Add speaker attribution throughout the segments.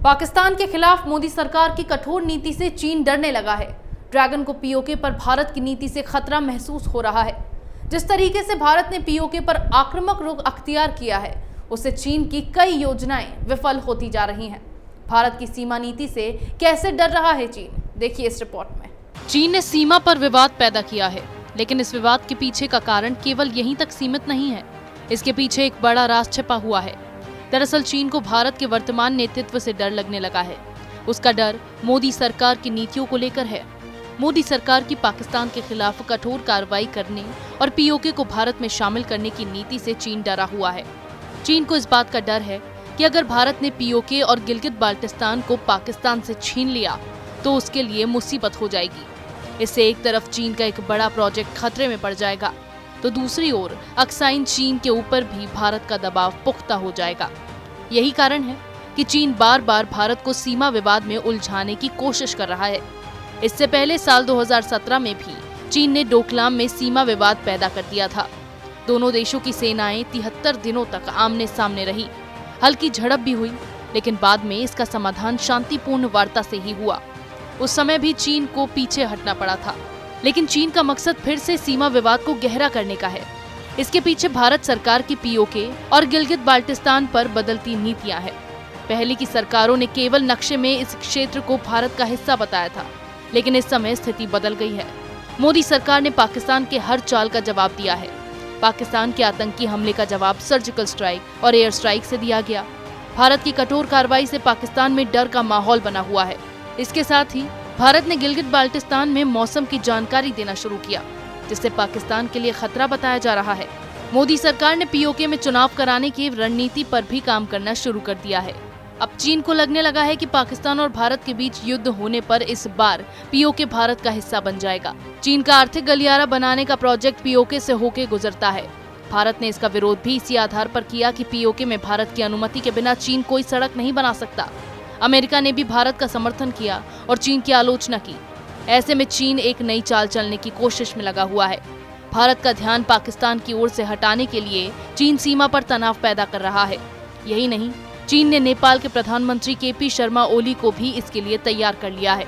Speaker 1: पाकिस्तान के खिलाफ मोदी सरकार की कठोर नीति से चीन डरने लगा है। ड्रैगन को पीओके पर भारत की नीति से खतरा महसूस हो रहा है। जिस तरीके से भारत ने पीओके पर आक्रामक रुख अख्तियार किया है, उससे चीन की कई योजनाएं विफल होती जा रही हैं। भारत की सीमा नीति से कैसे डर रहा है चीन, देखिए इस रिपोर्ट में।
Speaker 2: चीन ने सीमा पर विवाद पैदा किया है, लेकिन इस विवाद के पीछे का कारण केवल यहीं तक सीमित नहीं है। इसके पीछे एक बड़ा राज छिपा हुआ है। दरअसल चीन को भारत के वर्तमान नेतृत्व से डर लगने लगा है। उसका डर मोदी सरकार की नीतियों को लेकर है। मोदी सरकार की पाकिस्तान के खिलाफ कठोर कार्रवाई करने और पीओके को भारत में शामिल करने की नीति से चीन डरा हुआ है। चीन को इस बात का डर है कि अगर भारत ने पीओके और गिलगित बाल्टिस्तान को पाकिस्तान से छीन लिया तो उसके लिए मुसीबत हो जाएगी। इससे एक तरफ चीन का एक बड़ा प्रोजेक्ट खतरे में पड़ जाएगा, तो दूसरी ओर अक्साइन चीन के ऊपर भी भारत का दबाव पुख्ता हो जाएगा। यही कारण है कि चीन बार बार भारत को सीमा विवाद में उलझाने की कोशिश कर रहा है। इससे पहले साल 2017 में भी चीन ने डोकलाम में सीमा विवाद पैदा कर दिया था। दोनों देशों की सेनाएं 73 दिनों तक आमने सामने रही। हल्की झड़प भी हुई, लेकिन बाद में इसका समाधान शांतिपूर्ण वार्ता से ही हुआ। उस समय भी चीन को पीछे हटना पड़ा था, लेकिन चीन का मकसद फिर से सीमा विवाद को गहरा करने का है। इसके पीछे भारत सरकार की पीओके और गिलगित बाल्टिस्तान पर बदलती नीतियां हैं। पहले की सरकारों ने केवल नक्शे में इस क्षेत्र को भारत का हिस्सा बताया था, लेकिन इस समय स्थिति बदल गई है। मोदी सरकार ने पाकिस्तान के हर चाल का जवाब दिया है। पाकिस्तान के आतंकी हमले का जवाब सर्जिकल स्ट्राइक और एयर स्ट्राइक से दिया गया। भारत की कठोर कार्रवाई से पाकिस्तान में डर का माहौल बना हुआ है। इसके साथ ही भारत ने गिलगित बाल्टिस्तान में मौसम की जानकारी देना शुरू किया, जिससे पाकिस्तान के लिए खतरा बताया जा रहा है। मोदी सरकार ने पीओके में चुनाव कराने की रणनीति पर भी काम करना शुरू कर दिया है। अब चीन को लगने लगा है कि पाकिस्तान और भारत के बीच युद्ध होने पर इस बार पीओके भारत का हिस्सा बन जाएगा। चीन का आर्थिक गलियारा बनाने का प्रोजेक्ट पीओके से होकर गुजरता है। भारत ने इसका विरोध भी इसी आधार पर किया कि पीओके में भारत की अनुमति के बिना चीन कोई सड़क नहीं बना सकता। अमेरिका ने भी भारत का समर्थन किया और चीन की आलोचना की। ऐसे में चीन एक नई चाल चलने की कोशिश में लगा हुआ है। भारत का ध्यान पाकिस्तान की ओर से हटाने के लिए चीन सीमा पर तनाव पैदा कर रहा है। यही नहीं, चीन ने नेपाल के प्रधानमंत्री केपी शर्मा ओली को भी इसके लिए तैयार कर लिया है।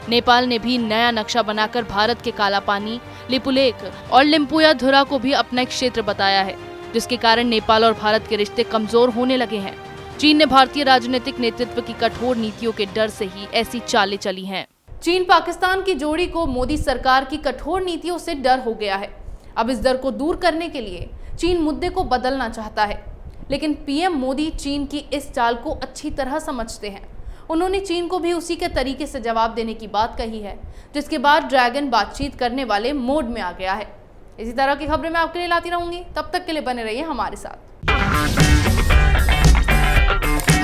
Speaker 2: नेपाल ने भी नया नक्शा बनाकर भारत के काला पानी, लिपुलेख और लिम्पुयाधुरा को भी अपना एक क्षेत्र बताया है, जिसके कारण नेपाल और भारत के रिश्ते कमजोर होने लगे हैं। चीन ने भारतीय राजनीतिक नेतृत्व की कठोर नीतियों के डर से ही ऐसी चालें चली हैं।
Speaker 1: चीन पाकिस्तान की जोड़ी को मोदी सरकार की कठोर नीतियों से डर हो गया है। अब इस डर को दूर करने के लिए चीन मुद्दे को बदलना चाहता है, लेकिन पीएम मोदी चीन की इस चाल को अच्छी तरह समझते हैं। उन्होंने चीन को भी उसी के तरीके से जवाब देने की बात कही है, जिसके बाद ड्रैगन बातचीत करने वाले मोड में आ गया है। इसी तरह की खबरें मैं आपके लिए लाती रहूंगी, तब तक के लिए बने रहिए हमारे साथ।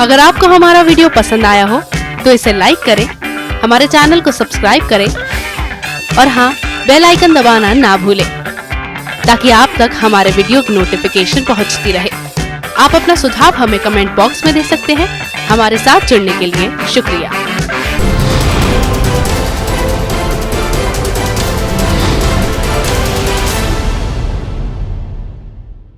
Speaker 2: अगर आपको हमारा वीडियो पसंद आया हो तो इसे लाइक करें, हमारे चैनल को सब्सक्राइब करें और हाँ, बेल आइकन दबाना ना भूलें, ताकि आप तक हमारे वीडियो की नोटिफिकेशन पहुंचती रहे। आप अपना सुझाव हमें कमेंट बॉक्स में दे सकते हैं। हमारे साथ जुड़ने के लिए शुक्रिया।